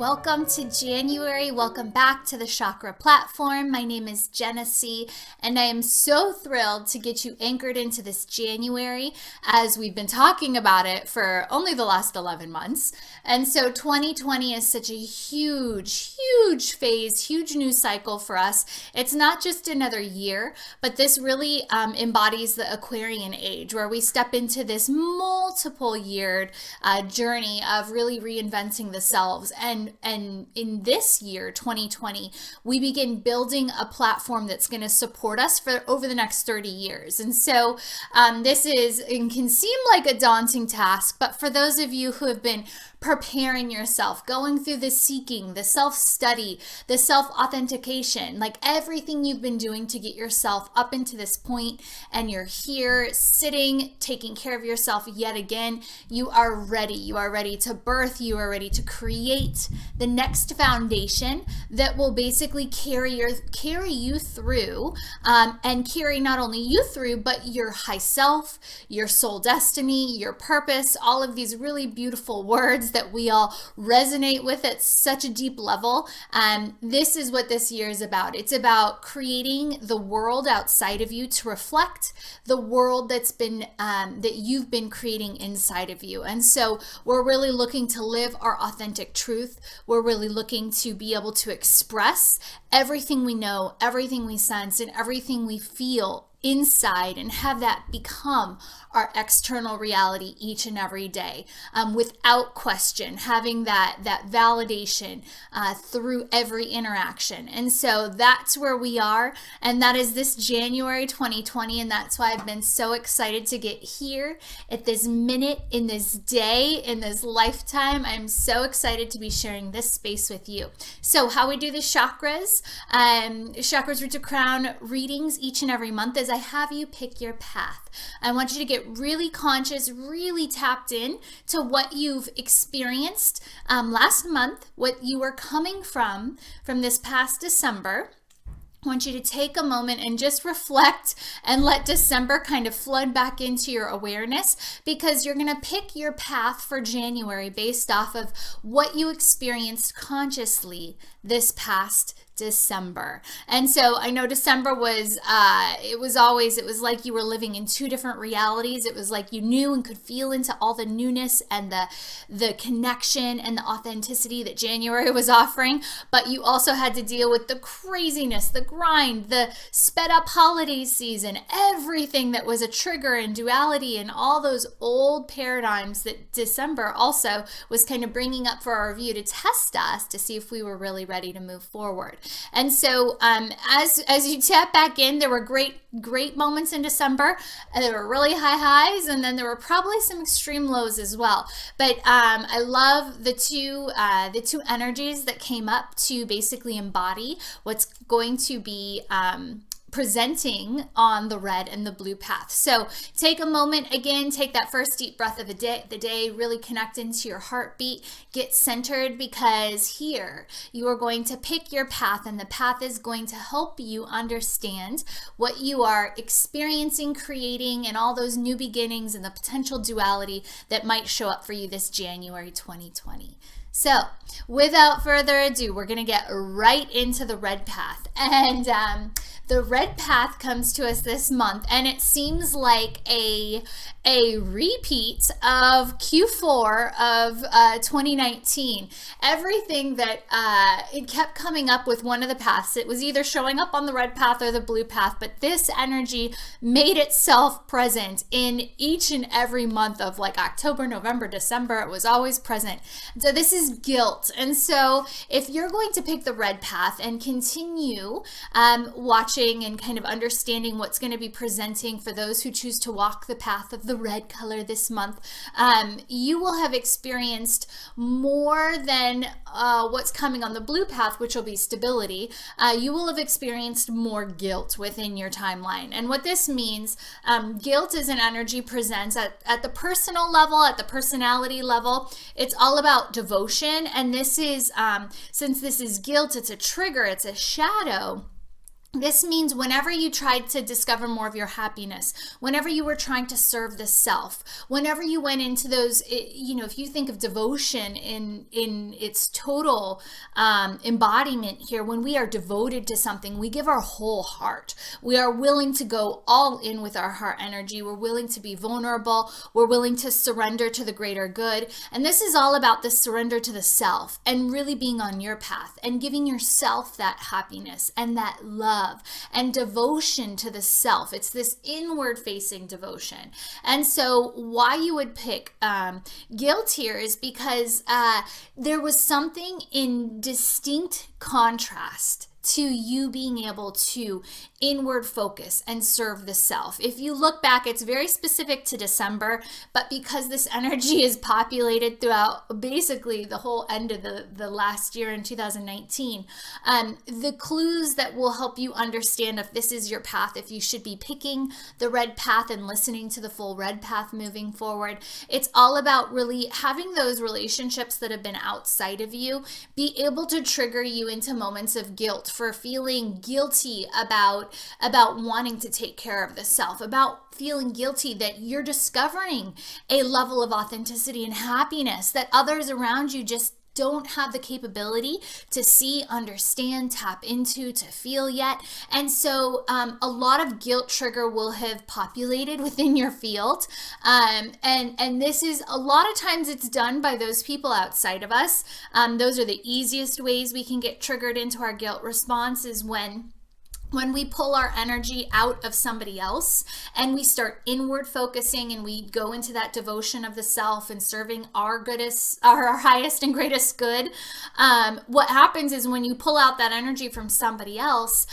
welcome to January. Welcome back to the Chakra platform. My name is Jenessee, and I am so thrilled to get you anchored into this January, as we've been talking about it for only the last 11 months. And so 2020 is such a huge phase, huge new cycle for us. It's not just another year, but this really embodies the Aquarian age, where we step into this multiple yeared journey of really reinventing the selves. And in this year, 2020, we begin building a platform that's going to support us for over the next 30 years. And so it can seem like a daunting task, but for those of you who have been preparing yourself, going through the seeking, the self-study, the self-authentication, like everything you've been doing to get yourself up into this point, and you're here sitting, taking care of yourself yet again, you are ready. You are ready to birth. You are ready to create the next foundation that will basically carry you through, and carry not only you through, but your high self, your soul destiny, your purpose, all of these really beautiful words that we all resonate with at such a deep level. This is what this year is about. It's about creating the world outside of you to reflect the world that you've been creating inside of you. And so we're really looking to live our authentic truth. We're really looking to be able to express everything we know, everything we sense, and everything we feel inside, and have that become our external reality each and every day, without question, having that validation through every interaction. And so that's where we are, and that is this January 2020, and that's why I've been so excited to get here at this minute, in this day, in this lifetime. I'm so excited to be sharing this space with you. So how we do the chakras, chakras root to crown readings each and every month, is I have you pick your path. I want you to get really conscious, really tapped in to what you've experienced last month, what you were coming from this past December. I want you to take a moment and just reflect and let December kind of flood back into your awareness, because you're going to pick your path for January based off of what you experienced consciously this past December. And so I know December was like you were living in two different realities. It was like you knew and could feel into all the newness and the connection and the authenticity that January was offering, but you also had to deal with the craziness, the grind, the sped up holiday season, everything that was a trigger and duality, and all those old paradigms that December also was kind of bringing up for our review to test us to see if we were really ready to move forward. And so as you tap back in, there were great moments in December. There were really high highs, and then there were probably some extreme lows as well. But I love the two energies that came up to basically embody what's going to be presenting on the red and the blue path. So take a moment, again, take that first deep breath of the day, really connect into your heartbeat, get centered, because here you are going to pick your path, and the path is going to help you understand what you are experiencing, creating, and all those new beginnings and the potential duality that might show up for you this January 2020. So without further ado, we're going to get right into the red path. And the red path comes to us this month, and it seems like a repeat of Q4 of 2019. Everything that it kept coming up with one of the paths. It was either showing up on the red path or the blue path, but this energy made itself present in each and every month of like October, November, December. It was always present. So this is guilt. And so if you're going to pick the red path and continue watching and kind of understanding what's going to be presenting for those who choose to walk the path of the red color this month, you will have experienced more than what's coming on the blue path, which will be stability. You will have experienced more guilt within your timeline. And what this means, guilt is an energy presents at the personal level, at the personality level. It's all about devotion. And this is, since this is guilt, it's a trigger, it's a shadow. This means whenever you tried to discover more of your happiness, whenever you were trying to serve the self, whenever you went into those, if you think of devotion in its total embodiment here, when we are devoted to something, we give our whole heart. We are willing to go all in with our heart energy. We're willing to be vulnerable. We're willing to surrender to the greater good. And this is all about the surrender to the self and really being on your path and giving yourself that happiness and that love and devotion to the self. It's this inward facing devotion. And so why you would pick guilt here is because there was something in distinct contrast to you being able to inward focus and serve the self. If you look back, it's very specific to December, but because this energy is populated throughout basically the whole end of the last year in 2019, the clues that will help you understand if this is your path, if you should be picking the red path and listening to the full red path moving forward. It's all about really having those relationships that have been outside of you be able to trigger you into moments of guilt for feeling guilty about wanting to take care of the self, about feeling guilty that you're discovering a level of authenticity and happiness that others around you just don't have the capability to see, understand, tap into, to feel yet. And so a lot of guilt trigger will have populated within your field. And this is a lot of times it's done by those people outside of us. Those are the easiest ways we can get triggered into our guilt response is when we pull our energy out of somebody else and we start inward focusing and we go into that devotion of the self and serving our highest and greatest good, what happens is when you pull out that energy from somebody else,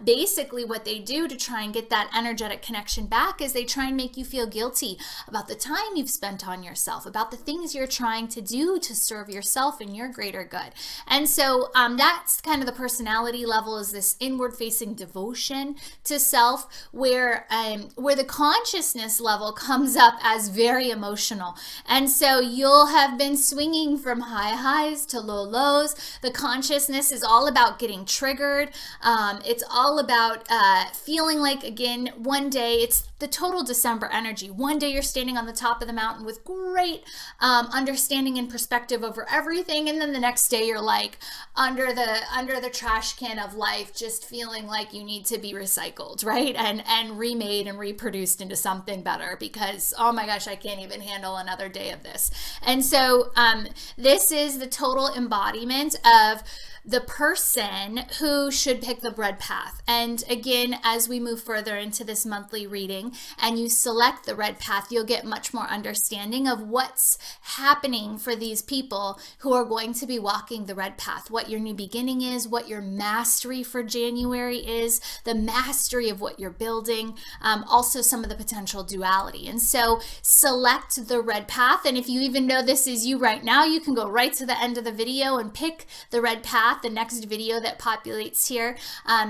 basically what they do to try and get that energetic connection back is they try and make you feel guilty about the time you've spent on yourself, about the things you're trying to do to serve yourself and your greater good. And so that's kind of the personality level, is this inward facing devotion to self, where the consciousness level comes up as very emotional. And so you'll have been swinging from high highs to low lows. The consciousness is all about getting triggered. It's all about feeling like, again, one day it's the total December energy. One day you're standing on the top of the mountain with great understanding and perspective over everything, and then the next day you're like under the trash can of life, just feeling like you need to be recycled, right? And remade and reproduced into something better because, oh my gosh, I can't even handle another day of this. And so this is the total embodiment of the person who should pick the red path. And again, as we move further into this monthly reading and you select the red path, you'll get much more understanding of what's happening for these people who are going to be walking the red path, what your new beginning is, what your mastery for January is, the mastery of what you're building, also some of the potential duality. And so select the red path. And if you even know this is you right now, you can go right to the end of the video and pick the red path, the next video that populates here,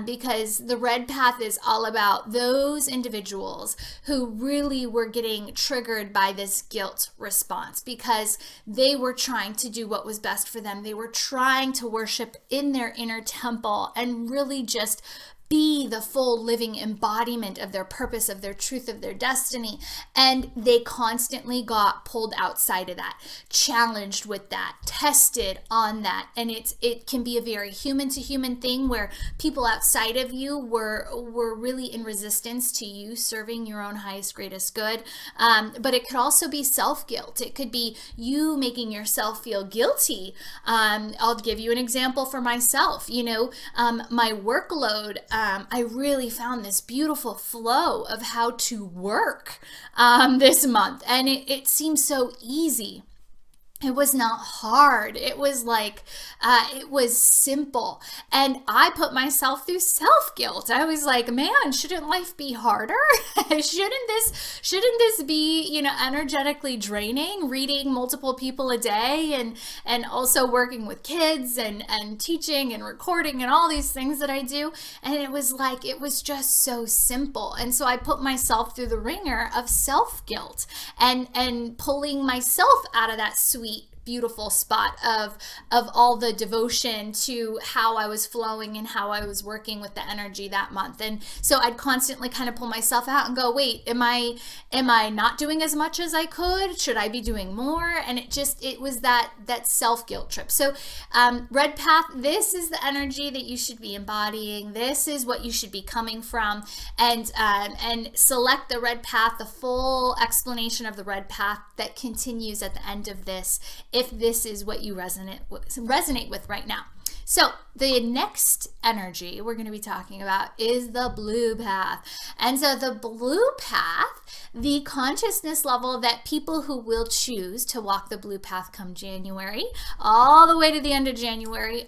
because the red path is all about those individuals who really were getting triggered by this guilt response because they were trying to do what was best for them. They were trying to worship in their inner temple and really just be the full living embodiment of their purpose, of their truth, of their destiny. And they constantly got pulled outside of that, challenged with that, tested on that. And it can be a very human to human thing where people outside of you were really in resistance to you serving your own highest, greatest good. But it could also be self-guilt. It could be you making yourself feel guilty. I'll give you an example for myself. My workload, I really found this beautiful flow of how to work this month. And it seems so easy. It was not hard. It was like, it was simple. And I put myself through self-guilt. I was like, man, shouldn't life be harder? Shouldn't this be, energetically draining, reading multiple people a day and also working with kids and teaching and recording and all these things that I do. And it was like, it was just so simple. And so I put myself through the ringer of self-guilt and pulling myself out of that sweet beautiful spot of all the devotion to how I was flowing and how I was working with the energy that month. And so I'd constantly kind of pull myself out and go, wait, am I not doing as much as I could? Should I be doing more? And it was that self-guilt trip. So red path, this is the energy that you should be embodying. This is what you should be coming from. And select the red path, the full explanation of the red path that continues at the end of this, if this is what you resonate with right now. So the next energy we're going to be talking about is the blue path. And so the blue path, the consciousness level that people who will choose to walk the blue path come January, all the way to the end of January,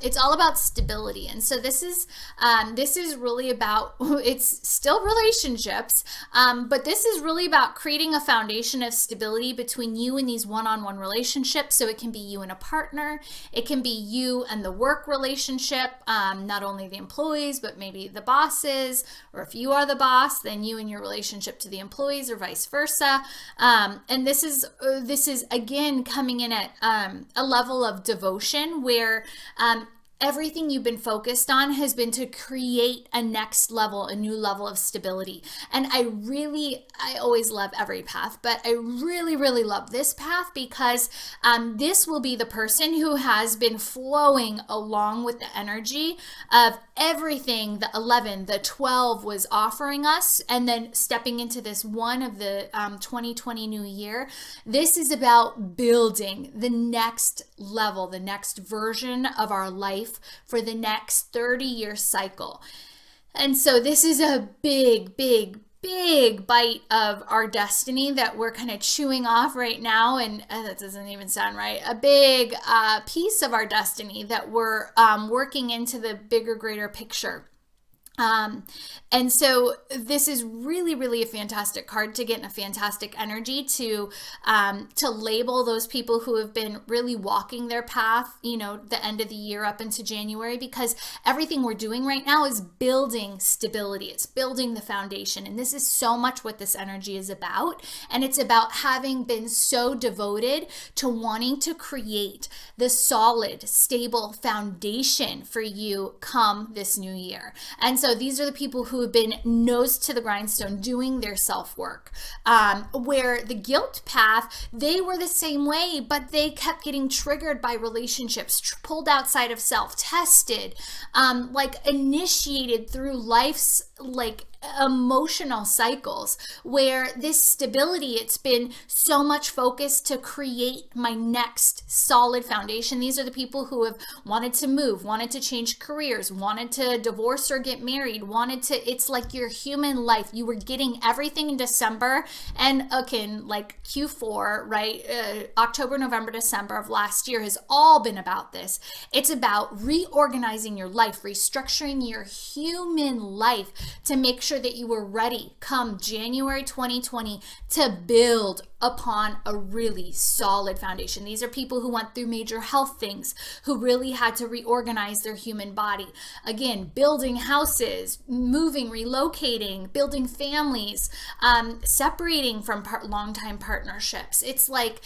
it's all about stability. And so this is really about, it's still relationships, but this is really about creating a foundation of stability between you and these one-on-one relationships. So it can be you and a partner, it can be you and the work relationship, not only the employees, but maybe the bosses, or if you are the boss, then you and your relationship to the employees, or vice versa. And this is again coming in at a level of devotion where everything you've been focused on has been to create a next level, a new level of stability. And I always love every path, but I really, really love this path because this will be the person who has been flowing along with the energy of everything the 11, the 12 was offering us, and then stepping into this one of the 2020 new year. This is about building the next level, the next version of our life for the next 30-year cycle. And so this is a big bite of our destiny that we're kind of chewing off right now. And that doesn't even sound right. A big piece of our destiny that we're working into the bigger, greater picture. And so this is really, really a fantastic card to get in a fantastic energy to label those people who have been really walking their path, the end of the year up into January, because everything we're doing right now is building stability. It's building the foundation. And this is so much what this energy is about. And it's about having been so devoted to wanting to create the solid, stable foundation for you come this new year. And so these are the people who have been nose to the grindstone doing their self-work, where the guilt path, they were the same way, but they kept getting triggered by relationships, pulled outside of self, tested, initiated through life's emotional cycles, where this stability, it's been so much focus to create my next solid foundation. These are the people who have wanted to move, wanted to change careers, wanted to divorce or get married, it's like your human life. You were getting everything in December and Q4, right? October, November, December of last year has all been about this. It's about reorganizing your life, restructuring your human life to make sure that you were ready come January 2020 to build upon a really solid foundation. These are people who went through major health things, who really had to reorganize their human body. Again, building houses, moving, relocating, building families, separating from longtime partnerships. It's like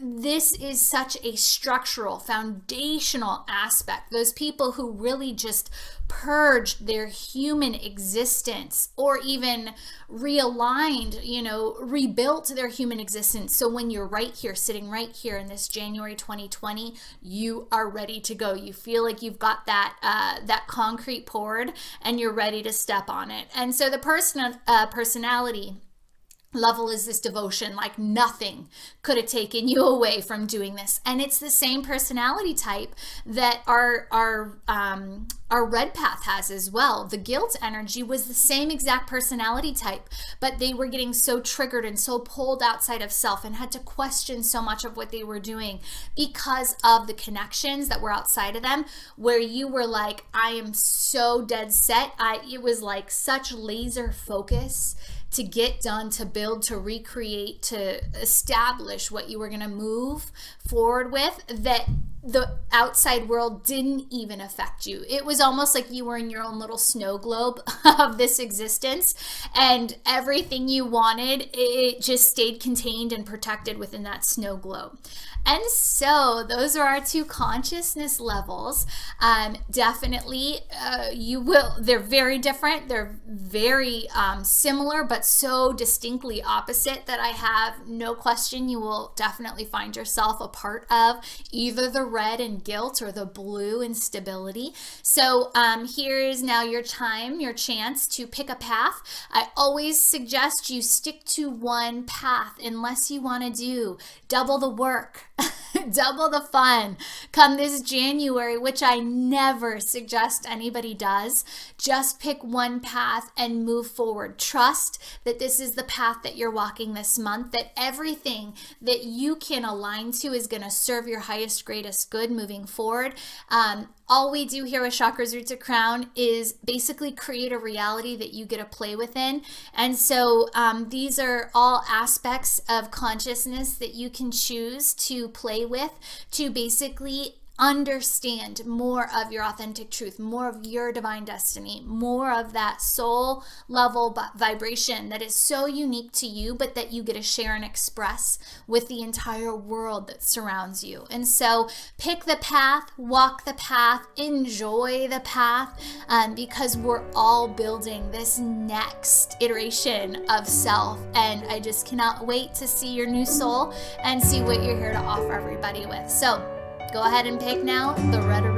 this is such a structural, foundational aspect. Those people who really just purged their human existence, or even realigned, rebuilt their human existence. So when you're right here, sitting right here in this January 2020, you are ready to go. You feel like you've got that concrete poured and you're ready to step on it. And so the personality level is this devotion, like nothing could have taken you away from doing this. And it's the same personality type that our red path has as well. The guilt energy was the same exact personality type, but they were getting so triggered and so pulled outside of self and had to question so much of what they were doing because of the connections that were outside of them, where you were like, I am so dead set. It was like such laser focus to get done, to build, to recreate, to establish what you were going to move forward with, that the outside world didn't even affect you. It was almost like you were in your own little snow globe of this existence, and everything you wanted, it just stayed contained and protected within that snow globe. And so those are our two consciousness levels. Definitely, they're very different. They're very similar, but so distinctly opposite that I have no question you will definitely find yourself a part of either the red and guilt or the blue and stability. So here is now your time, your chance to pick a path. I always suggest you stick to one path unless you want to do double the work. Double the fun come this January, which I never suggest anybody does. Just pick one path and move forward. Trust that this is the path that you're walking this month, that everything that you can align to is going to serve your highest, greatest good moving forward. All we do here with Chakras Root to Crown is basically create a reality that you get to play within. And so these are all aspects of consciousness that you can choose to play with to basically understand more of your authentic truth, more of your divine destiny, more of that soul level vibration that is so unique to you, but that you get to share and express with the entire world that surrounds you. And so pick the path, walk the path, enjoy the path, because we're all building this next iteration of self. And I just cannot wait to see your new soul and see what you're here to offer everybody with. So go ahead and pick now the red or